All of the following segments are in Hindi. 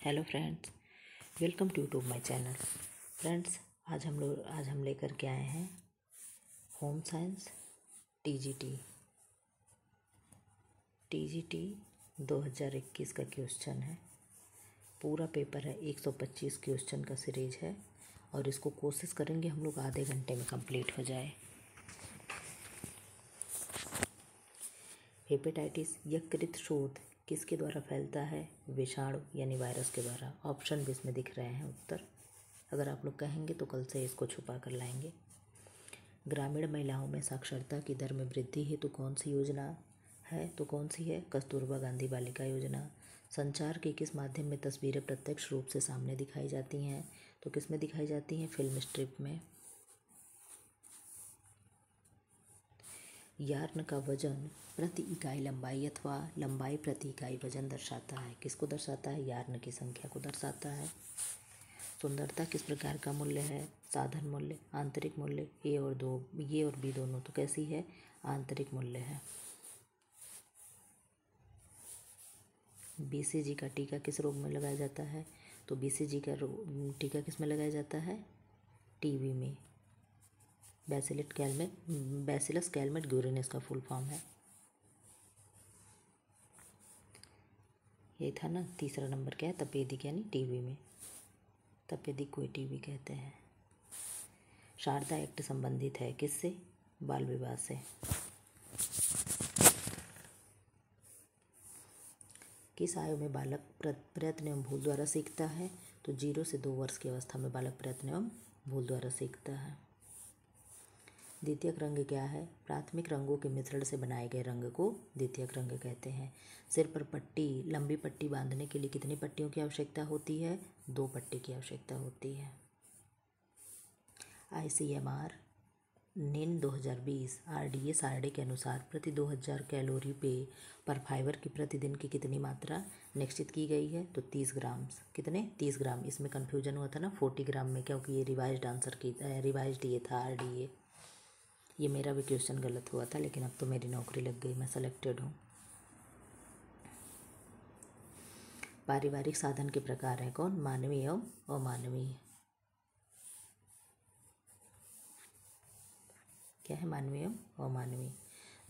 Hello friends, welcome to my channel. Friends, आज हम लेकर के आए हैं होम साइंस टीजीटी 2021 का क्वेश्चन है। पूरा पेपर है, 125 क्वेश्चन का सीरीज है और इसको कोशिश करेंगे हम लोग आधे घंटे में कंप्लीट हो जाए। हेपेटाइटिस यकृत शोथ किसके द्वारा फैलता है? विषाणु यानी वायरस के द्वारा। ऑप्शन भी इसमें दिख रहे हैं उत्तर। अगर आप लोग कहेंगे तो कल से इसको छुपा कर लाएंगे। ग्रामीण महिलाओं में साक्षरता की दर में वृद्धि हेतु कौन सी योजना है? तो कौन सी है? कस्तूरबा गांधी बालिका योजना। संचार के किस माध्यम में तस्वीरें प्रत्यक्ष रूप से सामने दिखाई जाती हैं? तो किस में दिखाई जाती हैं? फिल्म स्ट्रिप में। यार्न का वजन प्रति इकाई लंबाई अथवा लंबाई प्रति इकाई वजन दर्शाता है। किसको दर्शाता है? यार्न की संख्या को दर्शाता है। सुंदरता किस प्रकार का मूल्य है? साधन मूल्य, आंतरिक मूल्य। ए और बी दोनों। तो कैसी है? आंतरिक मूल्य है। बीसीजी का टीका किस रोग में लगाया जाता है? तो बीसीजी का टीका किस में लगाया जाता है? टीबी में। बैसिलस कैलमेट ग्यूरिनस का फुल फॉर्म है। ये था ना तीसरा नंबर। क्या है? तपेदिक यानी टीबी में। तपेदिक को टीबी कहते हैं। शारदा एक्ट संबंधित है किससे? बाल विवाह से। किस आयु में बालक प्रयत्न एवं भूल द्वारा सीखता है? तो 0 से 2 वर्ष की अवस्था में बालक प्रयत्न एवं भूल द्वारा सीखता है। द्वितीयक रंग क्या है? प्राथमिक रंगों के मिश्रण से बनाए गए रंग को द्वितीयक रंग कहते हैं। सिर पर लंबी पट्टी बांधने के लिए कितनी पट्टियों की आवश्यकता होती है? 2 पट्टी की आवश्यकता होती है। ICMR निन 2020 RDA सारणी के अनुसार प्रति 2000 कैलोरी पर फाइबर की प्रतिदिन की कितनी मात्रा निश्चित की गई है? तो 30 ग्राम। कितने? 30 ग्राम। इसमें कन्फ्यूजन हुआ था ना 40 ग्राम में, क्योंकि ये रिवाइज्ड ये था RDA। ये मेरा भी क्वेश्चन गलत हुआ था, लेकिन अब तो मेरी नौकरी लग गई, मैं सेलेक्टेड हूँ। पारिवारिक साधन के प्रकार हैं कौन? मानवीय एवं अमानवीय। क्या है? मानवीय एवं अमानवीय।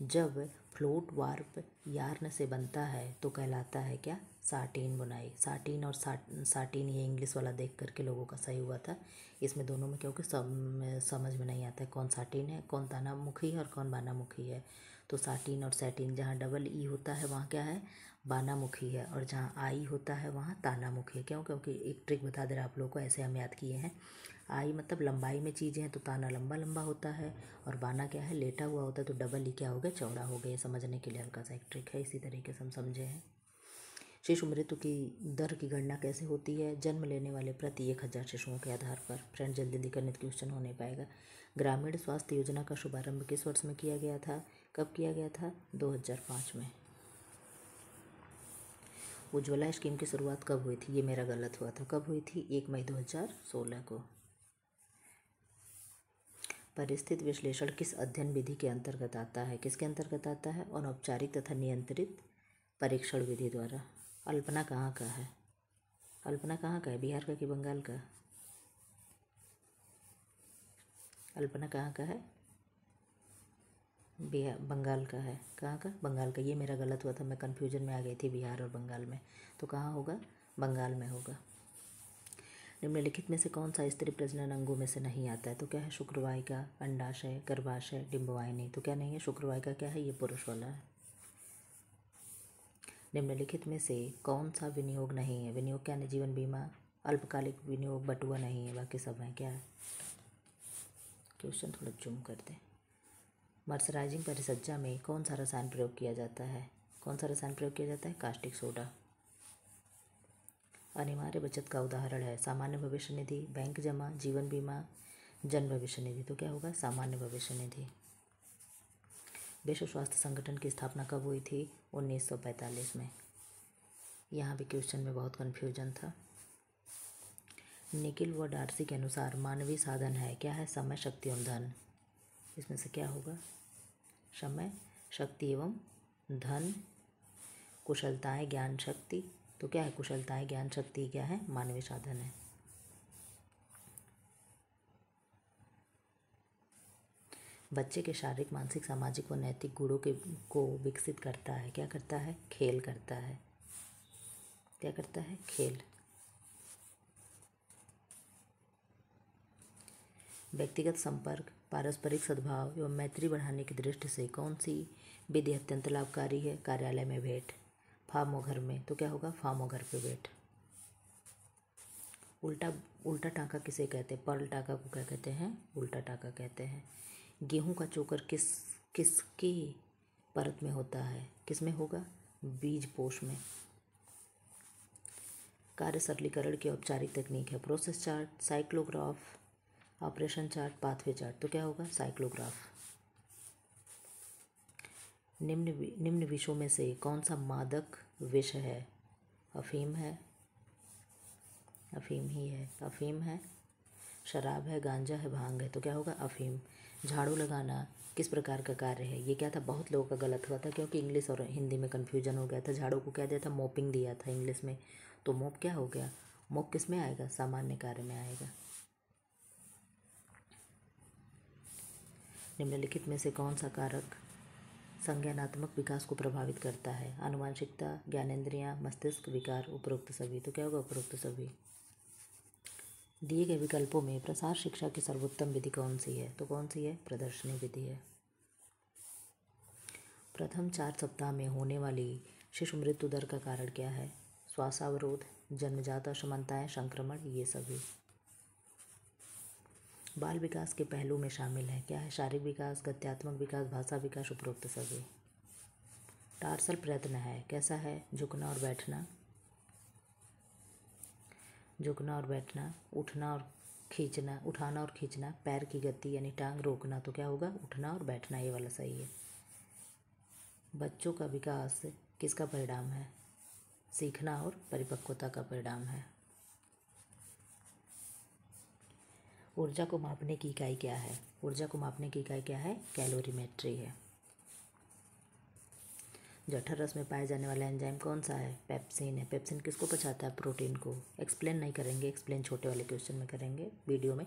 जब फ्लोट वार्प यार्न से बनता है तो कहलाता है क्या? साटीन बुनाई। साटीन और साटीन ये इंग्लिश वाला देख करके लोगों का सही हुआ था। इसमें दोनों में क्योंकि समझ में नहीं आता है कौन साटीन है, कौन तानामुखी है और कौन बानामुखी है। तो साटीन और सैटीन, जहाँ डबल ई होता है वहाँ क्या है? बानामुखी है, और जहाँ आई होता है वहाँ तानामुखी है। क्यों? क्योंकि एक ट्रिक बता दे रहा आप लोगों को, ऐसे हम याद किए हैं। आई मतलब लंबाई में चीज़ें हैं तो ताना लंबा लंबा होता है, और बाना क्या है? लेटा हुआ होता है, तो डबल ही क्या हो गया? चौड़ा हो गया। समझने के लिए हल्का सा एक ट्रिक है, इसी तरीके से हम समझे हैं। शिशु मृत्यु की दर की गणना कैसे होती है? जन्म लेने वाले प्रति 1000 शिशुओं के आधार पर। फ्रेंड जल्दी जल्दी करने क्वेश्चन हो नहीं पाएगा। ग्रामीण स्वास्थ्य योजना का शुभारंभ किस वर्ष में किया गया था? कब किया गया था? 2005 में। उज्ज्वला स्कीम की शुरुआत कब हुई थी? ये मेरा गलत हुआ था। कब हुई थी? 1 मई 2016 को। परिस्थिति विश्लेषण किस अध्ययन विधि के अंतर्गत आता है? किसके अंतर्गत आता है? अनौपचारिक तथा नियंत्रित परीक्षण विधि द्वारा। अल्पना कहाँ का है? अल्पना कहाँ का है? बिहार का कि बंगाल का? अल्पना कहाँ का है? बंगाल का है। कहाँ का? बंगाल का। ये मेरा गलत हुआ था, मैं कन्फ्यूजन में आ गई थी बिहार और बंगाल में। तो कहाँ होगा? बंगाल में होगा। निम्नलिखित में से कौन सा स्त्री प्रजनन अंगों में से नहीं आता है? तो क्या है? शुक्रवाहिका, अंडाशय, गर्भाशय, डिंबवाहिनी। तो क्या नहीं है? शुक्रवाहिका क्या है? ये पुरुष वाला है। निम्नलिखित में से कौन सा विनियोग नहीं है? विनियोग क्या है? जीवन बीमा, अल्पकालिक विनियोग, बटुआ नहीं है, बाकी सब है। क्या है? क्वेश्चन थोड़ा जूम कर दें। मर्सराइजिंग परिसज्जा में कौन सा रसायन प्रयोग किया जाता है? कौन सा रसायन प्रयोग किया जाता है? Caustic soda. अनिवार्य बचत का उदाहरण है सामान्य भविष्य निधि, बैंक जमा, जीवन बीमा, जन भविष्य निधि। तो क्या होगा? सामान्य भविष्य निधि। विश्व स्वास्थ्य संगठन की स्थापना कब हुई थी? 1945 में। यहाँ भी क्वेश्चन में बहुत कन्फ्यूजन था। निकिल व डार्सी के अनुसार मानवीय साधन है क्या है? समय, शक्ति एवं धन। इसमें से क्या होगा? समय, शक्ति एवं धन, कुशलताएं, ज्ञान, शक्ति, तो क्या है? कुशलताएं, ज्ञान, शक्ति क्या है? मानवीय साधन है। बच्चे के शारीरिक, मानसिक, सामाजिक व नैतिक गुणों को विकसित करता है। क्या करता है? खेल करता है। क्या करता है? खेल। व्यक्तिगत संपर्क, पारस्परिक सद्भाव एवं मैत्री बढ़ाने की दृष्टि से कौन सी विधि अत्यंत लाभकारी है? कार्यालय में भेंट, फार्म व घर में, तो क्या होगा? फार्म व घर पे भेंट। उल्टा उल्टा टाँका किसे कहते हैं? पर्ल टाँका को क्या कहते हैं? उल्टा टाँका कहते हैं। गेहूं का चोकर किसकी परत में होता है? किस में होगा? बीज पोष में। कार्य सरलीकरण की औपचारिक तकनीक है process chart, cyclograph, operation chart, pathway chart, तो क्या होगा? साइक्लोग्राफ। निम्न विषयों में से कौन सा मादक विष है? अफीम है, अफीम ही है, अफीम है। शराब है, गांजा है, भांग है, तो क्या होगा? अफीम। झाड़ू लगाना किस प्रकार का कार्य है? ये क्या था? बहुत लोगों का गलत हुआ था क्योंकि इंग्लिश और हिंदी में कन्फ्यूजन हो गया था। झाड़ू को क्या दिया था? मोपिंग दिया था इंग्लिश में, तो मोप क्या हो गया? मोप किस में आएगा? सामान्य कार्य में आएगा। निम्नलिखित में से कौन सा कारक संज्ञानात्मक विकास को प्रभावित करता है? आनुवांशिकता, ज्ञानेंद्रियां, मस्तिष्क, विकार, उपरोक्त सभी, तो क्या होगा? उपरोक्त सभी। दिए गए विकल्पों में प्रसार शिक्षा की सर्वोत्तम विधि कौन सी है? तो कौन सी है? प्रदर्शनी विधि है। प्रथम 4 सप्ताह में होने वाली शिशु मृत्यु दर का कारण क्या है? श्वासावरोध, जन्मजात असमानताएं, संक्रमण, ये सभी। बाल विकास के पहलू में शामिल है क्या है? शारीरिक विकास, गत्यात्मक विकास, भाषा विकास, उपरोक्त सभी। टार्सल प्रयत्न है, कैसा है? झुकना और बैठना, झुकना और बैठना, उठना और खींचना, उठाना और खींचना, पैर की गति यानी टांग रोकना, तो क्या होगा? उठना और बैठना, ये वाला सही है। बच्चों का विकास किसका परिणाम है? सीखना और परिपक्वता का परिणाम है। ऊर्जा को मापने की इकाई क्या है? ऊर्जा को मापने की इकाई क्या है? कैलोरीमेट्री है। जठर रस में पाए जाने वाला एंजाइम कौन सा है? पेप्सिन है। पेप्सिन किसको पचाता है? प्रोटीन को। एक्सप्लेन नहीं करेंगे, एक्सप्लेन छोटे वाले क्वेश्चन में करेंगे वीडियो में।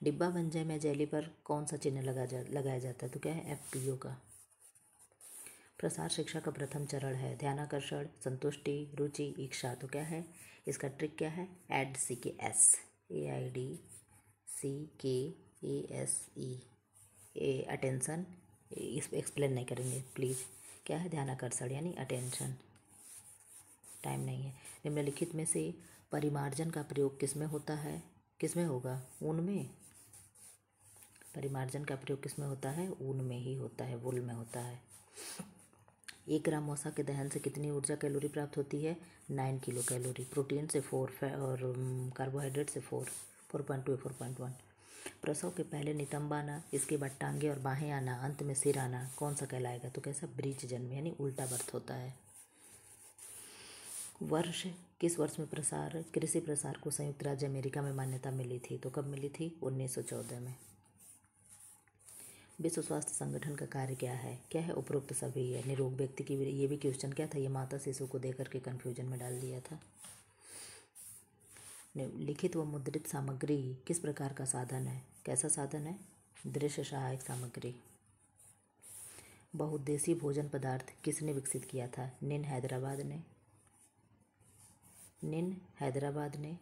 डिब्बा बन जाए में जेली पर कौन सा चिन्ह लगाया जाता है? तो क्या है? FPO का। प्रसार शिक्षा का प्रथम चरण है ध्यानाकर्षण, संतुष्टि, रुचि, इच्छा, तो क्या है? इसका ट्रिक क्या है? AIDCKS, AIDCKASE, attention. इस एक्सप्लेन नहीं करेंगे प्लीज़। क्या है? ध्यानाकर्षण यानी अटेंशन। टाइम नहीं है। निम्नलिखित में से परिमार्जन का प्रयोग किस में होता है? किस में होगा? ऊन में। परिमार्जन का प्रयोग किस में होता है? ऊन में ही होता है, वुल में होता है। 1 ग्राम वसा के दहन से कितनी ऊर्जा कैलोरी प्राप्त होती है? 9 किलो कैलोरी। प्रोटीन से 4 और कार्बोहाइड्रेट से 4.2 4.1। प्रसव के पहले नितंब आना, इसके बाद टांगे और बाहें आना, अंत में सिर आना, कौन सा कहलाएगा? तो कैसा? ब्रीच जन्म यानी उल्टा बर्थ होता है। वर्ष, किस वर्ष में कृषि प्रसार को संयुक्त राज्य अमेरिका में मान्यता मिली थी? तो कब मिली थी? 1914 में। विश्व स्वास्थ्य संगठन का कार्य क्या है? क्या है? उपरोक्त सभी है। निरोग व्यक्ति की, ये भी क्वेश्चन क्या था? ये माता शिशु को देकर के कन्फ्यूजन में डाल दिया था। लिखित व मुद्रित सामग्री किस प्रकार का साधन है? कैसा साधन है? दृश्य सहायक सामग्री। बहुउद्देशीय भोजन पदार्थ किसने विकसित किया था? निन हैदराबाद ने,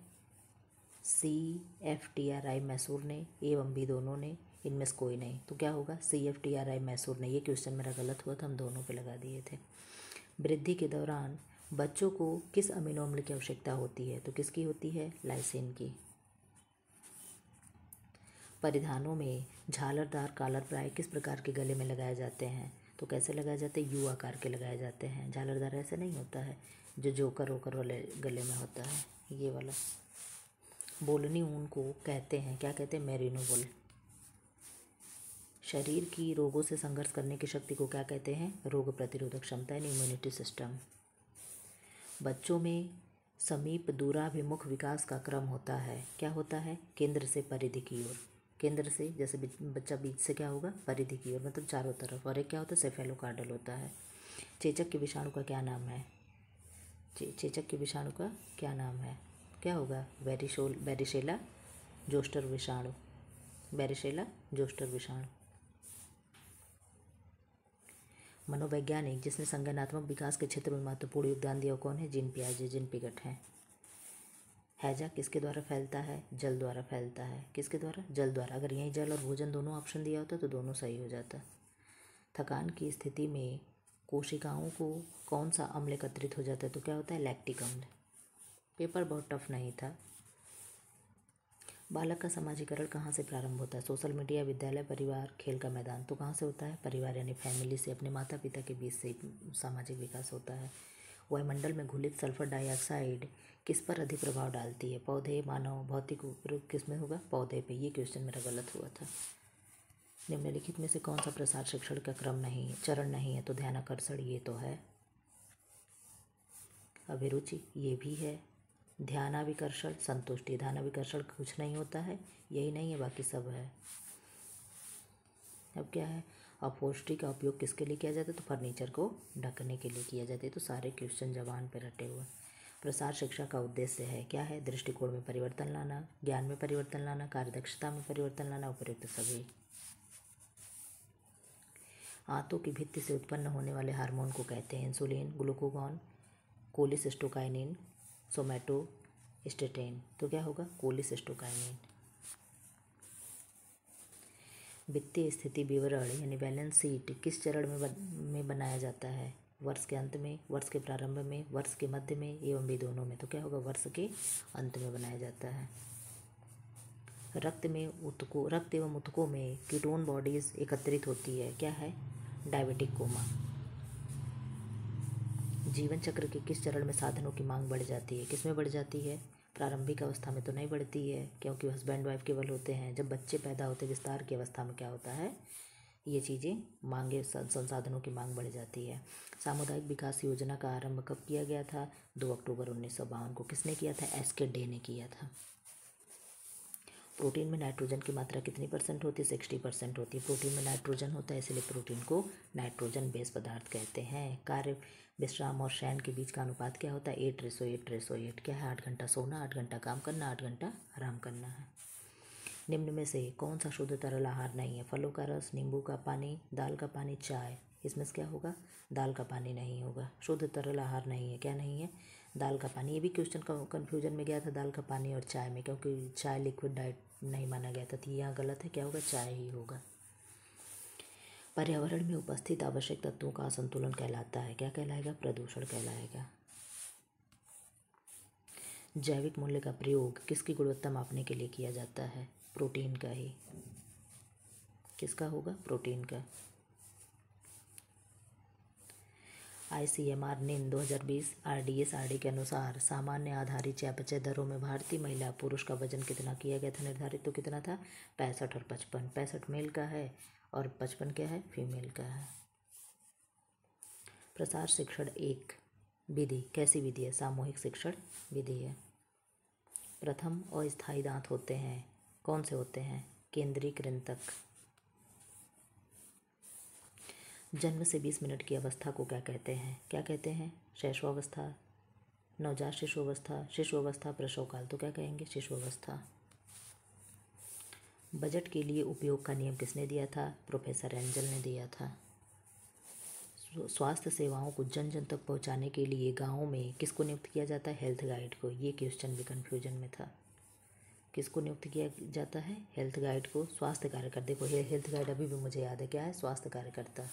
CFTRI मैसूर ने, एवं भी दोनों ने, इनमें से कोई नहीं, तो क्या होगा? CFTRI मैसूर ने। ये क्वेश्चन मेरा गलत हुआ था, हम दोनों पे लगा दिए थे। वृद्धि के दौरान बच्चों को किस अमीनो अम्ल की आवश्यकता होती है? तो किसकी होती है? लाइसिन की। परिधानों में झालरदार कॉलर प्राय किस प्रकार के गले में लगाए जाते हैं? तो कैसे लगाए जाते हैं? U आकार के लगाए जाते हैं। झालरदार ऐसे नहीं होता है जो जोकर वोकर वाले गले में होता है, ये वाला। बोलनी ऊन को कहते हैं, क्या कहते हैं? Merino wool. शरीर की रोगों से संघर्ष करने की शक्ति को क्या कहते हैं? रोग प्रतिरोधक क्षमता यानी इम्यूनिटी सिस्टम। बच्चों में समीप दूराभिमुख विकास का क्रम होता है, क्या होता है? केंद्र से परिधि की ओर। केंद्र से, जैसे बच्चा बीच से क्या होगा? परिधि की ओर, मतलब चारों तरफ। और एक क्या होता है? सेफेलोकार्डल होता है। चेचक के विषाणु का क्या नाम है? चेचक के विषाणु का क्या नाम है? क्या होगा? बैरिशेला जोस्टर विषाणु। बैरिशेला जोस्टर विषाणु। मनोवैज्ञानिक जिसने संज्ञानात्मक विकास के क्षेत्र में महत्वपूर्ण योगदान दिया कौन है? जीन पियाजे। जीन पिगट हैं। हैजा किसके द्वारा फैलता है? जल द्वारा फैलता है। किसके द्वारा? जल द्वारा। अगर यहीं जल और भोजन दोनों ऑप्शन दिया होता तो दोनों सही हो जाता। थकान की स्थिति में कोशिकाओं को कौन सा अम्ल एकत्रित हो जाता है? तो क्या होता है? लैक्टिक अम्ल। पेपर बहुत टफ नहीं था। बालक का समाजीकरण कहाँ से प्रारंभ होता है? सोशल मीडिया, विद्यालय, परिवार, खेल का मैदान। तो कहाँ से होता है? परिवार यानी फैमिली से, अपने माता पिता के बीच से सामाजिक विकास होता है। वायुमंडल में घुलित सल्फर डाइऑक्साइड किस पर अधिक प्रभाव डालती है? पौधे, मानव, भौतिक उपयोग किस में होगा? पौधे पे। ये क्वेश्चन मेरा गलत हुआ था। निम्नलिखित में से कौन सा प्रसार शिक्षण का क्रम नहीं है, चरण नहीं है? तो ध्यानाकर्षण, ये तो है। अभिरुचि, ये भी है। ध्यानाविकर्षण, संतुष्टि। ध्यानाविकर्षण कुछ नहीं होता है, यही नहीं है, बाकी सब है। अब क्या है? अपहोल्स्ट्री का उपयोग किसके लिए किया जाता है? तो फर्नीचर को ढकने के लिए किया जाता है। तो सारे क्वेश्चन जबान पे रटे हुए। प्रसार शिक्षा का उद्देश्य है क्या है? दृष्टिकोण में परिवर्तन लाना, ज्ञान में परिवर्तन लाना, कार्यदक्षता में परिवर्तन लाना, उपयुक्त सभी। आंतों की भित्ति से उत्पन्न होने वाले हार्मोन को कहते हैं? Insulin, glucagon, cholecystokinin, somatostatin. तो क्या होगा? कोलिसिस्टोकाइनिन। वित्तीय स्थिति विवरण यानी बैलेंस शीट किस चरण में बनाया जाता है? वर्ष के अंत में, वर्ष के प्रारंभ में, वर्ष के मध्य में, एवं भी दोनों में। तो क्या होगा? वर्ष के अंत में बनाया जाता है। रक्त एवं ऊतकों में कीटोन बॉडीज एकत्रित होती है, क्या है? Diabetic coma. जीवन चक्र के किस चरण में साधनों की मांग बढ़ जाती है? किस में बढ़ जाती है? प्रारंभिक अवस्था में तो नहीं बढ़ती है, क्योंकि हस्बैंड वाइफ केवल होते हैं। जब बच्चे पैदा होते हैं, विस्तार की अवस्था में क्या होता है? ये चीज़ें मांगे, संसाधनों की मांग बढ़ जाती है। सामुदायिक विकास योजना का आरंभ कब किया गया था? 2 अक्टूबर 1952 को। किसने किया था? एस के डे ने किया था। प्रोटीन में नाइट्रोजन की मात्रा कितनी % होती है? 60% होती है। प्रोटीन में नाइट्रोजन होता है, इसलिए प्रोटीन को नाइट्रोजन बेस पदार्थ कहते हैं। कार्य, विश्राम और शयन के बीच का अनुपात क्या होता है? 8:8:8। क्या है? 8 घंटा सोना, 8 घंटा काम करना, 8 घंटा आराम करना है। निम्न में से कौन सा शुद्ध तरल आहार नहीं है? फलों का रस, नींबू का पानी, दाल का पानी, चाय। इसमें से क्या होगा? दाल का पानी नहीं होगा। शुद्ध तरल आहार नहीं है। क्या नहीं है? दाल का पानी। ये भी क्वेश्चन कन्फ्यूजन में गया था, दाल का पानी और चाय में, क्योंकि चाय लिक्विड डाइट नहीं माना गया था। तो यहाँ गलत है। क्या होगा? चाय ही होगा। पर्यावरण में उपस्थित आवश्यक तत्वों का असंतुलन कहलाता है, क्या कहलाएगा? प्रदूषण कहलाएगा। जैविक मूल्य का प्रयोग किसकी गुणवत्ता मापने के लिए किया जाता है? प्रोटीन का ही। किसका होगा? प्रोटीन का। ICMR निम्न 2020 RDS RD के अनुसार सामान्य आधारित चयापचय दरों में भारतीय महिला पुरुष का वजन कितना किया गया था निर्धारित? तो कितना था? 65 और 55। 65 मेल का है और 55 क्या है? फीमेल का है। प्रसार शिक्षण एक विधि कैसी विधि है? सामूहिक शिक्षण विधि है। प्रथम अस्थायी दांत होते हैं, कौन से होते हैं? केंद्रीय कृंतक। जन्म से 20 मिनट की अवस्था को क्या कहते हैं? क्या कहते हैं? शैशवावस्था, नवजात शिशु अवस्था, शिशु अवस्था, प्रसव काल। तो क्या कहेंगे? शिशु अवस्था। बजट के लिए उपयोग का नियम किसने दिया था? प्रोफेसर एंजल ने दिया था। स्वास्थ्य सेवाओं को जन जन तक पहुंचाने के लिए गाँव में किसको नियुक्त किया जाता है? हेल्थ गाइड को। ये क्वेश्चन भी कन्फ्यूजन में था। किसको नियुक्त किया जाता है? हेल्थ गाइड को। स्वास्थ्य कार्यकर्ता। देखो ये हेल्थ गाइड अभी भी मुझे याद है, क्या है? स्वास्थ्य कार्यकर्ता।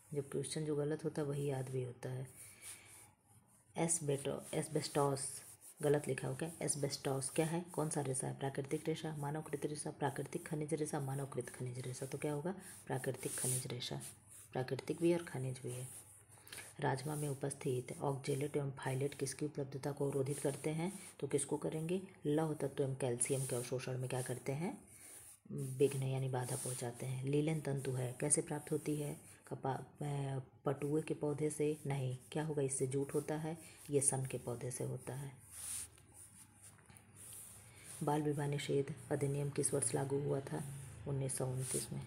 जब क्वेश्चन जो गलत होता है वही याद भी होता है। एस्बेस्टॉस गलत लिखा हो क्या? एस्बेस्टॉस क्या है? कौन सा रेशा है? प्राकृतिक रेशा, मानवकृत रेशा, प्राकृतिक खनिज रेशा, मानवकृत खनिज रेशा। तो क्या होगा? प्राकृतिक खनिज रेशा। प्राकृतिक भी और खनिज भी है। राजमा में उपस्थित ऑक्जेलेट एवं फाइलेट किसकी उपलब्धता को अवरोधित करते हैं? तो किसको करेंगे? लौह तत्व एवं कैल्शियम के अवशोषण में क्या करते हैं? विघ्न यानी बाधा पहुंचाते हैं। लीलन तंतु है, कैसे प्राप्त होती है? पटुए के पौधे से नहीं। क्या होगा? इससे जूट होता है। ये सन के पौधे से होता है। बाल विवाह निषेध अधिनियम किस वर्ष लागू हुआ था? 1929 में।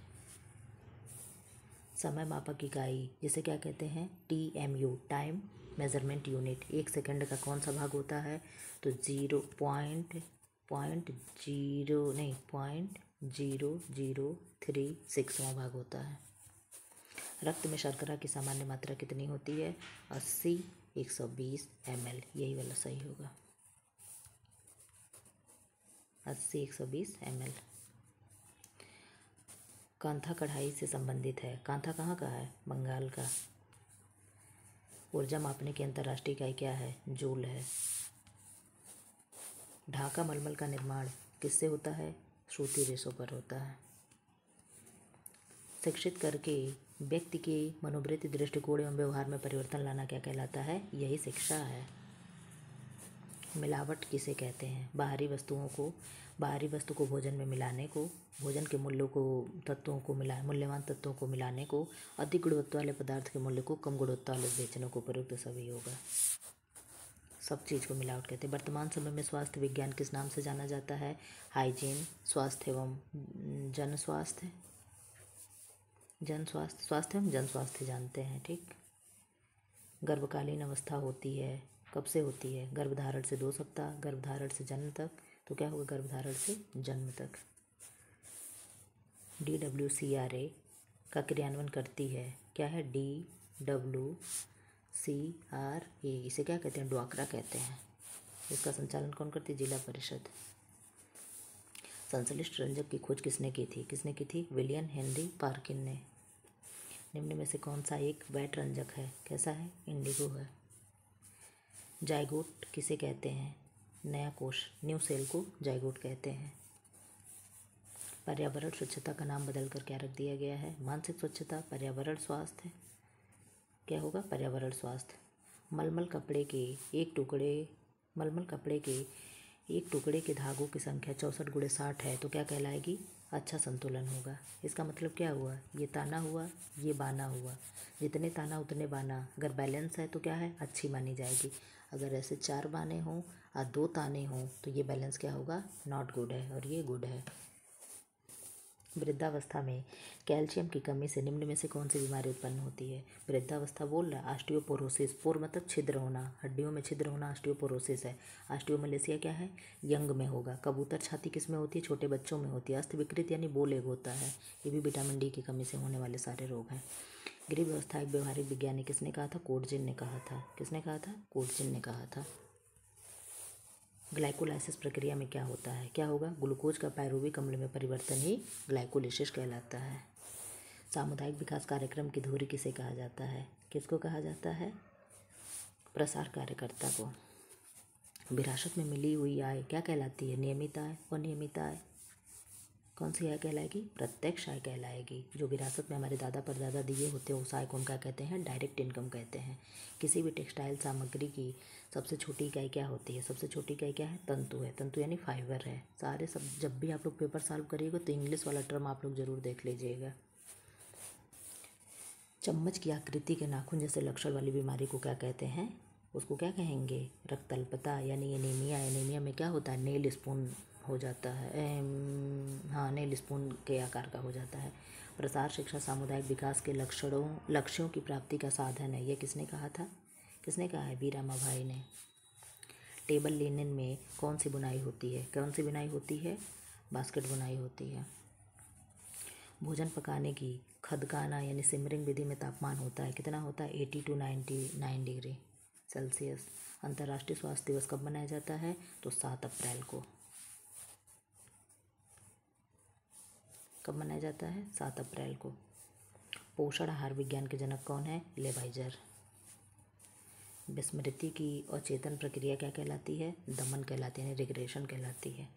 समय मापक इकाई जिसे क्या कहते हैं? TMU, time measurement unit, 1 second का कौन सा भाग होता है? तो 0.003 भाग होता है। रक्त में शर्करा की सामान्य मात्रा कितनी होती है? 80/120 ml, यही वाला सही होगा, 80/120 ml। कांथा कढ़ाई से संबंधित है। कांथा कहाँ का है? बंगाल का। ऊर्जा मापने की अंतर्राष्ट्रीय इकाई क्या है? जूल है। ढाका मलमल का निर्माण किससे होता है? सूती रेशों पर होता है। शिक्षित करके व्यक्ति के मनोवृत्ति, दृष्टिकोण एवं व्यवहार में परिवर्तन लाना क्या कहलाता है? यही शिक्षा है। मिलावट किसे कहते हैं? बाहरी वस्तु को भोजन में मिलाने को, भोजन के मूल्यवान तत्वों को मिलाने को, अधिक गुणवत्ता वाले पदार्थ के मूल्य को कम गुणवत्ता वाले बेचने को प्रयुक्त सभी होगा। सब चीज़ को मिलावट कहते हैं। वर्तमान समय में स्वास्थ्य विज्ञान किस नाम से जाना जाता है? हाइजीन, स्वास्थ्य एवं जन स्वास्थ्य, स्वास्थ्य एवं जन स्वास्थ्य जानते हैं, ठीक। गर्भकालीन अवस्था होती है, कब से होती है? गर्भधारण से 2 सप्ताह, गर्भधारण से जन्म तक, तो क्या होगा? गर्भधारण से जन्म तक। DWCRA का क्रियान्वयन करती है, क्या है? DWCRA, इसे क्या कहते हैं? ड्वाक्रा कहते हैं। इसका संचालन कौन करती है? जिला परिषद। संश्लिष्ट रंजक की खोज किसने की थी? किसने की थी? विलियम हेनरी पार्किन ने। निम्न में से कौन सा एक वैट रंजक है? कैसा है? इंडिगो है। जाइगोट किसे कहते हैं? नया कोश, न्यू सेल को जाइगोट कहते हैं। पर्यावरण स्वच्छता का नाम बदलकर क्या रख दिया गया है? मानसिक स्वच्छता, पर्यावरण स्वास्थ्य, क्या होगा? पर्यावरण स्वास्थ्य। मलमल कपड़े के एक टुकड़े के धागों की संख्या 64x60 है, तो क्या कहलाएगी? अच्छा संतुलन होगा। इसका मतलब क्या हुआ? ये ताना हुआ, ये बाना हुआ, जितने ताना उतने बाना, अगर बैलेंस है तो क्या है? अच्छी मानी जाएगी। अगर ऐसे 4 बाने हों और 2 ताने हों तो ये बैलेंस क्या होगा? नॉट गुड है, और ये गुड है। वृद्धावस्था में कैल्शियम की कमी से निम्न में से कौन सी बीमारी उत्पन्न होती है? वृद्धावस्था बोल रहा है, ऑस्टियोपोरोसिस। पोर मतलब छिद्र होना, हड्डियों में छिद्र होना ऑस्टियोपोरोसिस है। ऑस्टियोमलेशिया क्या है? यंग में होगा। कबूतर छाती किस में होती है? छोटे बच्चों में होती है। अस्त विकृत यानी बोलेग होता है, ये भी विटामिन डी की कमी से होने वाले सारे रोग हैं। गृह व्यवस्था एक व्यवहारिक विज्ञानी किसने कहा था? कोटजिन ने कहा था। किसने कहा था? कोटजिन ने कहा था। ग्लाइकोलाइसिस प्रक्रिया में क्या होता है? क्या होगा? ग्लूकोज का पायरुविक अम्ल में परिवर्तन ही ग्लाइकोलिसिस कहलाता है। सामुदायिक विकास कार्यक्रम की धुरी किसे कहा जाता है? किसको कहा जाता है? प्रसार कार्यकर्ता को। विरासत में मिली हुई आय क्या कहलाती है? नियमित आय, अनियमित आय। कौन सी आय कहलाएगी? प्रत्यक्ष आय कहलाएगी। जो विरासत में हमारे दादा परदादा दिए होते हैं उस आय को हम क्या कहते हैं? डायरेक्ट इनकम कहते हैं। किसी भी टेक्सटाइल सामग्री की सबसे छोटी इकाई क्या होती है? सबसे छोटी इकाई क्या है? तंतु है। तंतु यानी फाइबर है। सारे सब जब भी आप लोग पेपर सॉल्व करिएगा तो इंग्लिश वाला टर्म आप लोग जरूर देख लीजिएगा। चम्मच की आकृति के नाखून जैसे लक्षण वाली बीमारी को क्या कहते हैं? उसको क्या कहेंगे? रक्तअल्पता यानी एनीमिया। एनीमिया में क्या होता है? नेल स्पून हो जाता है, हाँ, नेल स्पून के आकार का हो जाता है। प्रसार शिक्षा सामुदायिक विकास के लक्ष्यों की प्राप्ति का साधन है, यह किसने कहा था? किसने कहा है? बी रामाभाई ने। टेबल लिनन में कौन सी बुनाई होती है? कौन सी बुनाई होती है? बास्केट बुनाई होती है। भोजन पकाने की खदकाना यानी सिमरिंग विधि में तापमान होता है, कितना होता है? 80 to 99 डिग्री सेल्सियस। अंतर्राष्ट्रीय स्वास्थ्य दिवस कब मनाया जाता है? तो 7 अप्रैल को। कब मनाया जाता है? 7 अप्रैल को। पोषण आहार विज्ञान के जनक कौन है? लेवाइजर। विस्मृति की अचेतन प्रक्रिया क्या कहलाती है? दमन कहलाती है, यानी रिग्रेशन कहलाती है।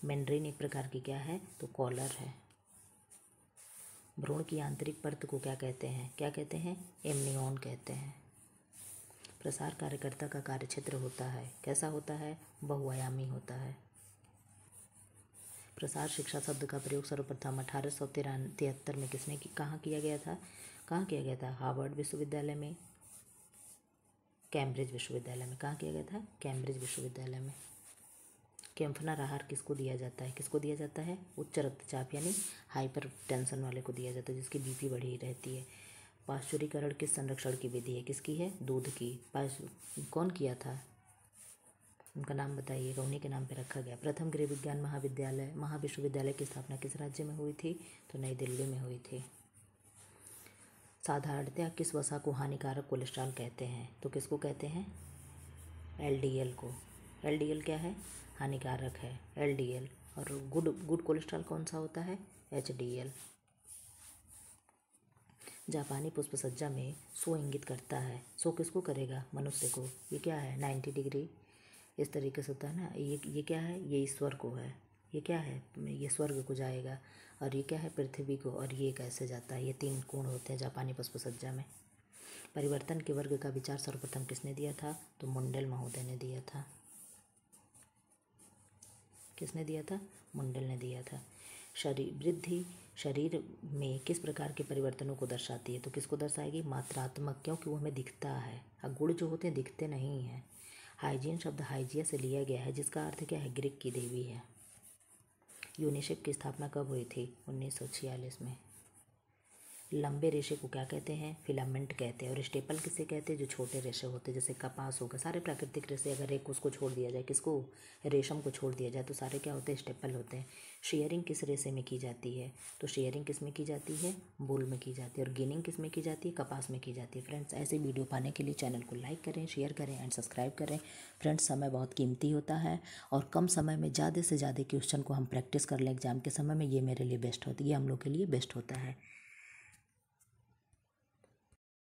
मेंड्रीन एक प्रकार की क्या है? तो कॉलर है। भ्रूण की आंतरिक परत को क्या कहते हैं? क्या कहते हैं? एमनियॉन कहते हैं। प्रसार कार्यकर्ता का कार्यक्षेत्र होता है, कैसा होता है? बहुआयामी होता है। प्रसार शिक्षा शब्द का प्रयोग सर्वप्रथम 1873 में कहाँ किया गया था? कहाँ किया गया था? हार्वर्ड विश्वविद्यालय में, कैम्ब्रिज विश्वविद्यालय में। कहाँ किया गया था? कैम्ब्रिज विश्वविद्यालय में। कैम्फनर आहार किसको दिया जाता है? किसको दिया जाता है? उच्च रक्तचाप यानी हाइपर टेंशन वाले को दिया जाता है, जिसकी बीपी बढ़ी रहती है। पाश्चुरीकरण किस संरक्षण की विधि है? किसकी है? दूध की। कौन किया था? उनका नाम बताइएगा, उन्हीं के नाम पे रखा गया। प्रथम गृह विज्ञान महाविश्वविद्यालय की स्थापना किस राज्य में हुई थी? तो नई दिल्ली में हुई थी। साधारणतया किस वसा को हानिकारक कोलेस्ट्रॉल कहते हैं? तो किसको कहते हैं? एलडीएल को। एलडीएल क्या है? हानिकारक है एलडीएल। और गुड कोलेस्ट्रॉल कौन सा होता है? एचडीएल। जापानी पुष्पसज्जा में सो इंगित करता है। सो किसको करेगा? मनुष्य को। ये क्या है? 90 डिग्री इस तरीके से होता है ना। ये क्या है? ये ईश्वर को है। ये क्या है? ये स्वर्ग को जाएगा। और ये क्या है? पृथ्वी को। और ये कैसे जाता है? ये 3 कोण होते हैं जापानी पुष्पसज्जा में। परिवर्तन के वर्ग का विचार सर्वप्रथम किसने दिया था? तो मुंडल महोदय ने दिया था। किसने दिया था? मुंडल ने दिया था। वृद्धि शरीर में किस प्रकार के परिवर्तनों को दर्शाती है? तो किसको दर्शाएगी? मात्रात्मक, क्योंकि वो हमें दिखता है। अब गुण जो होते हैं दिखते नहीं हैं। हाइजीन शब्द हाइजिया से लिया गया है, जिसका अर्थ क्या है? ग्रीक की देवी है। यूनिसेफ की स्थापना कब हुई थी? 1946 में। लंबे रेशे को क्या कहते हैं? फिलामेंट कहते हैं। और स्टेपल किसे कहते हैं? जो छोटे रेशे होते हैं, जैसे कपास होगा। सारे प्राकृतिक रेशे अगर एक उसको छोड़ दिया जाए, किसको? रेशम को छोड़ दिया जाए, तो सारे क्या होते हैं? स्टेपल होते हैं। शेयरिंग किस रेशे में की जाती है? तो शेयरिंग किस में की जाती है? वूल में की जाती है। और गिनिंग किस में की जाती है? कपास में की जाती है। फ्रेंड्स, ऐसे वीडियो पाने के लिए चैनल को लाइक करें, शेयर करें एंड सब्सक्राइब करें। फ्रेंड्स, समय बहुत कीमती होता है और कम समय में ज़्यादा से ज़्यादा क्वेश्चन को हम प्रैक्टिस कर लें एग्जाम के समय में, ये मेरे लिए बेस्ट होती है, ये हम लोग के लिए बेस्ट होता है।